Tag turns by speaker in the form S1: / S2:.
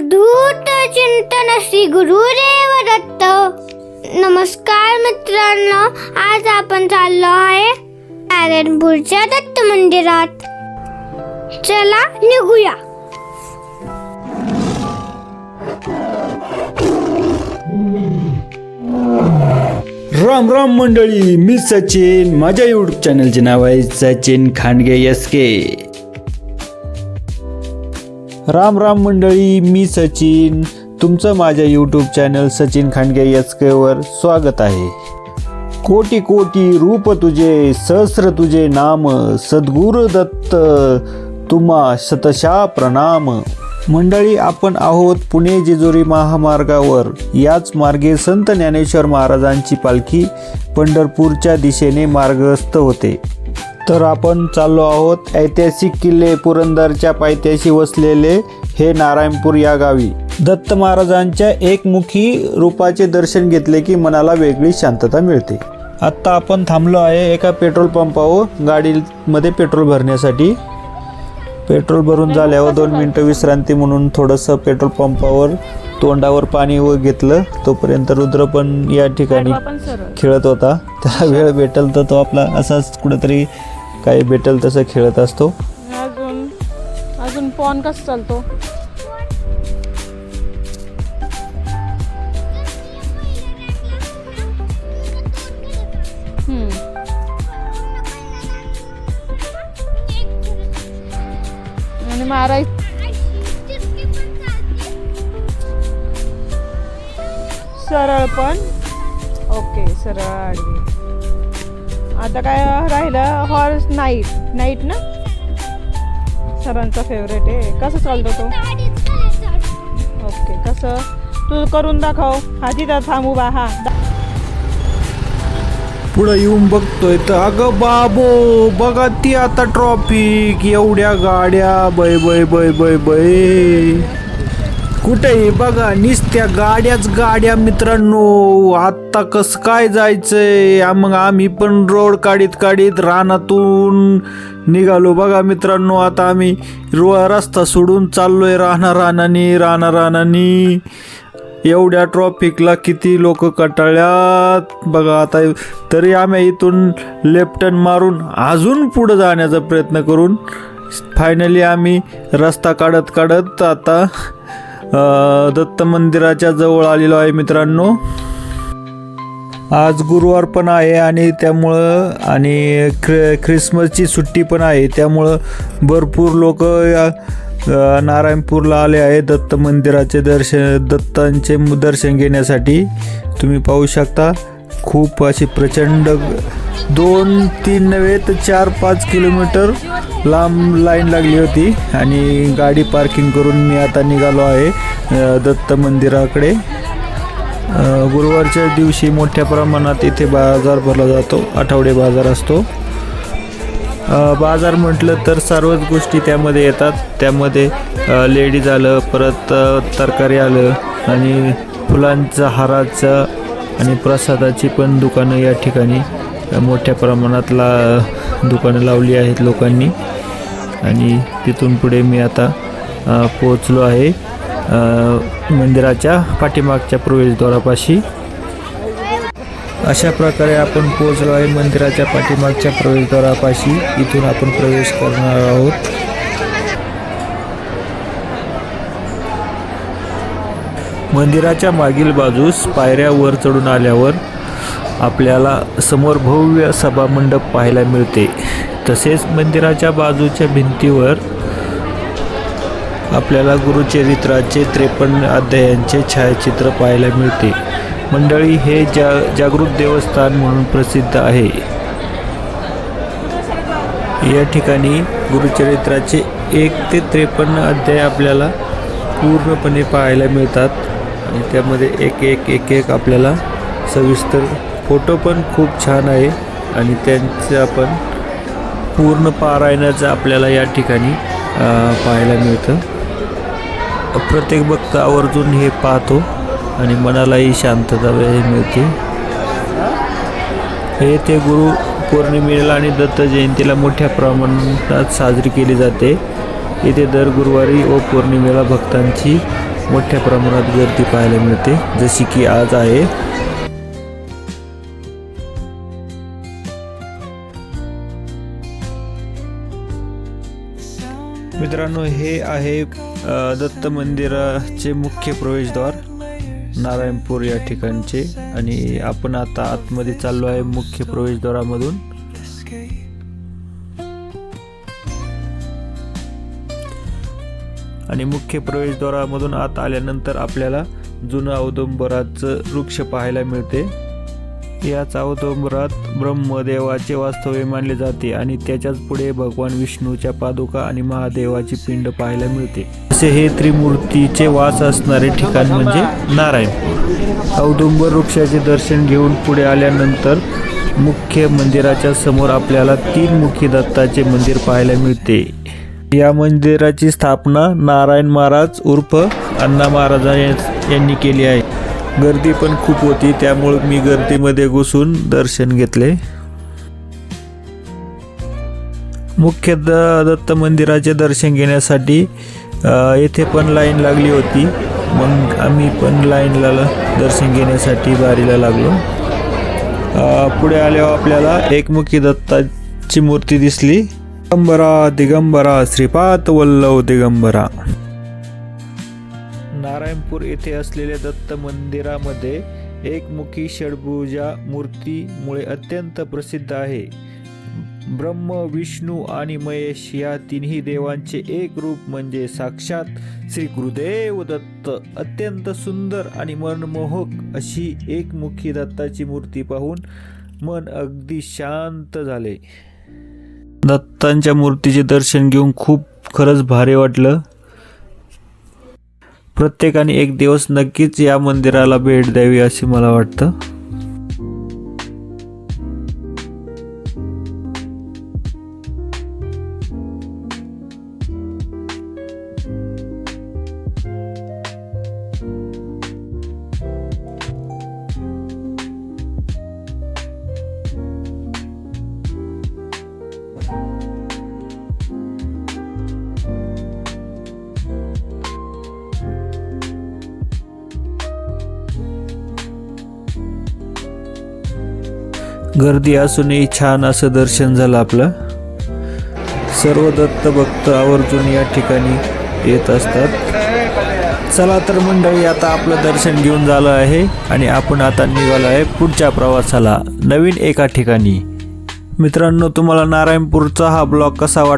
S1: अवधूत चिंतन श्री गुरुदेव दत्त. नमस्कार मित्रांनो, आज आपण चाललो आहे नारायणपूरच्या दत्त मंदिरात. चला निघूया.
S2: राम राम मंडळी, मी सचिन. माझ्या यूट्यूब चॅनलचे नाव आहे सचिन खांडगे SK. राम राम मंडळी, मी सचिन. तुमचं माझ्या YouTube channel Sachin Khandge SK वर स्वागत आहे. कोटी कोटी रूप तुझे, सहस्र तुझे नाम, सद्गुरु दत्त तुम्हा शतशा प्रणाम. मंडळी, आपण आहोत पुणे जेजुरी महामार्गावर. याच मार्गे संत ज्ञानेश्वर महाराजांची पालखी पंढरपूरच्या दिशेने मार्गस्थ होते. तर आपण चाललो आहोत ऐतिहासिक किल्ले पुरंदरच्या पायथ्याशी वसलेले हे नारायणपूर या गावी. दत्त महाराजांच्या एकमुखी रूपाचे दर्शन घेतले की मनाला वेगळी शांतता मिळते. आत्ता आपण थांबलो आहे एका पेट्रोल पंपावर गाडीमध्ये पेट्रोल भरण्यासाठी. पेट्रोल भरून झाल्यावर 2 मिनटं विश्रांती म्हणून थोडंसं पेट्रोल पंपावर तोंडावर पाणी घेतलं. तोपर्यंत रुद्र पण या ठिकाणी खेळत होता. त्याला वेळ भेटेल तर तो आपला असाच कुठेतरी काही भेटेल तसं खेळत असतो.
S3: अजून फोन कसं चालतो? आणि माराय सरळ पण ओके, सरळ आडवी. आता काय राहिलं? हॉर्स नाईट ना सरांचा फेवरेट आहे. कसं चालतो तो? ओके, कसं तू करून दाखव. हा तिथं थांबू बा. हा
S2: पुढं येऊन बघतोय तर अगं बाबो, बघा ती आता ट्रॉफिक, एवढ्या गाड्या, बै बै बै बै बै. कुठेही बघा निसत्या गाड्याच गाड्या मित्रांनो. आत्ता कसं काय जायचंय? मग आम्ही पण रोड काढीत रानातून निघालो बघा मित्रांनो. आता आम्ही रस्ता सोडून चाललोय रानानी. एवढ्या ट्रॉफिकला किती लोक कटाळ्यात बघा. आता तरी आम्ही इथून लेफ्ट टर्न मारून अजून पुढं जाण्याचा प्रयत्न करून फायनली आम्ही रस्ता काढत आता दत्त मंदिराच्या जवळ आलेलो आहे मित्रांनो. आज गुरुवार पण आहे आणि त्यामुळं आणि ख्रिसमसची सुट्टी पण आहे. त्यामुळं भरपूर लोक नारायणपूरला आले आहे दत्त मंदिराचे दत्तांचे दर्शन घेण्यासाठी. तुम्ही पाहू शकता खूप अशी प्रचंड 2-3 नव्हे तर 4-5 किलोमीटर लांब लाईन लागली होती. आणि गाडी पार्किंग करून मी आता निघालो आहे दत्त मंदिराकडे. गुरुवारच्या दिवशी मोठ्या प्रमाणात इथे बाजार भरला जातो. आठवडे बाजार असतो. बाजार म्हटलं तर सर्वच गोष्टी त्यामध्ये येतात. त्यामध्ये लेडीज आलं, परत तरकारी आलं आणि फुलांचा, हाराचं आणि प्रसादाची पण दुकानं या ठिकाणी मोठ्या प्रमाणात दुकानं लावली आहेत लोकांनी. आणि तिथून पुढे मी आता पोहोचलो आहे मंदिराच्या पाठीमागच्या प्रवेशद्वारापाशी. अशा प्रकारे आपण पोहोचलो आहे मंदिराच्या पाठीमागच्या प्रवेशद्वारापाशी. इथून आपण प्रवेश करणार आहोत. मंदिराच्या मागील बाजूस पायऱ्या वर चढून आल्यावर आपल्याला समोर भव्य सभामंडप पाहायला मिळते. तसेच मंदिराच्या बाजूच्या भिंतीवर आपल्याला गुरुचरित्राचे 53 अध्यायांचे छायाचित्र पाहायला मिळते. मंडळी, हे जागृत देवस्थान म्हणून प्रसिद्ध आहे. या ठिकाणी गुरुचरित्राचे 1 ते 53 अध्याय आपल्याला पूर्णपणे पाहायला मिळतात. आणि त्यामध्ये एक आपल्याला सविस्तर फोटो पण खूप छान आहे. आणि त्यांचं आपण पूर्ण पारायणाचं आपल्याला या ठिकाणी पाहायला मिळतं. प्रत्येक भक्त आवर्जून हे पाहतो आणि मनालाही शांतता मिळते. हे ते गुरु पौर्णिमेला आणि दत्त जयंतीला मोठ्या प्रमाणात साजरी केली जाते. इथे दर गुरुवारी व पौर्णिमेला भक्तांची मोठ्या प्रमाणात गर्दी पाहायला मिळते, जशी की आज आहे. मित्रांनो, हे आहे दत्त मंदिराचे मुख्य प्रवेशद्वार नारायणपूर या ठिकाणचे, आणि आपण आता आतमध्ये चाललो आहे मुख्य प्रवेशद्वारामधून. आणि मुख्य प्रवेशद्वारामधून आत आल्यानंतर आपल्याला जुनं औदुंबराचं वृक्ष पाहायला मिळते. याच औदुंबरात ब्रह्मदेवाचे वास्तव्य मानले जाते आणि त्याच्याच पुढे भगवान विष्णूच्या पादुका आणि महादेवाची पिंड पाहायला मिळते. असे हे त्रिमूर्तीचे वास असणारे ठिकाण म्हणजे नारायणपूर. औदुंबर वृक्षाचे दर्शन घेऊन पुढे आल्यानंतर मुख्य मंदिराच्या समोर आपल्याला 3 मुखी दत्ताचे मंदिर पाहायला मिळते. या मंदिराची स्थापना नारायण महाराज उर्फ अण्णा महाराज यांनी केली आहे. गर्दी पण खूप होती, त्यामुळे मी गर्दीमध्ये घुसून दर्शन घेतले. मुख्य दत्त मंदिराचे दर्शन घेण्यासाठी येथे पण लाईन लागली होती. मग आम्ही पण लाईनला दर्शन घेण्यासाठी बारीला लागलो. पुढे आल्यावर आपल्याला एकमुखी दत्ताची मूर्ती दिसली. दिगंबरा दिगंबरा श्रीपाद वल्लभ दिगंबरा. नारायणपूर येथे असलेल्या दत्त मंदिरामध्ये एकमुखी षडभुजा मूर्तीमुळे अत्यंत प्रसिद्ध आहे. ब्रह्म, विष्णू आणि महेश या तिन्ही देवांचे एक रूप म्हणजे साक्षात श्री गुरुदेव दत्त. अत्यंत सुंदर आणि मनमोहक अशी एकमुखी दत्ताची मूर्ती पाहून मन अगदी शांत झाले. दत्तांच्या मूर्तीचे दर्शन घेऊन खूप खरंच भारी वाटलं. प्रत्येकाने एक दिवस नक्कीच या मंदिराला भेट द्यावी असे मला वाटतं. गर्दी असूनही छान असं दर्शन झालं आपलं. सर्व दत्त भक्त आवर्जून या ठिकाणी येत असतात. चला तर मंडळी, आता आपलं दर्शन घेऊन झालं आहे आणि आपण आता निघालो आहे पुढच्या प्रवासाला नवीन एका ठिकाणी. मित्रांनो, तुम्हाला नारायणपूरचा हा ब्लॉग कसा वाटला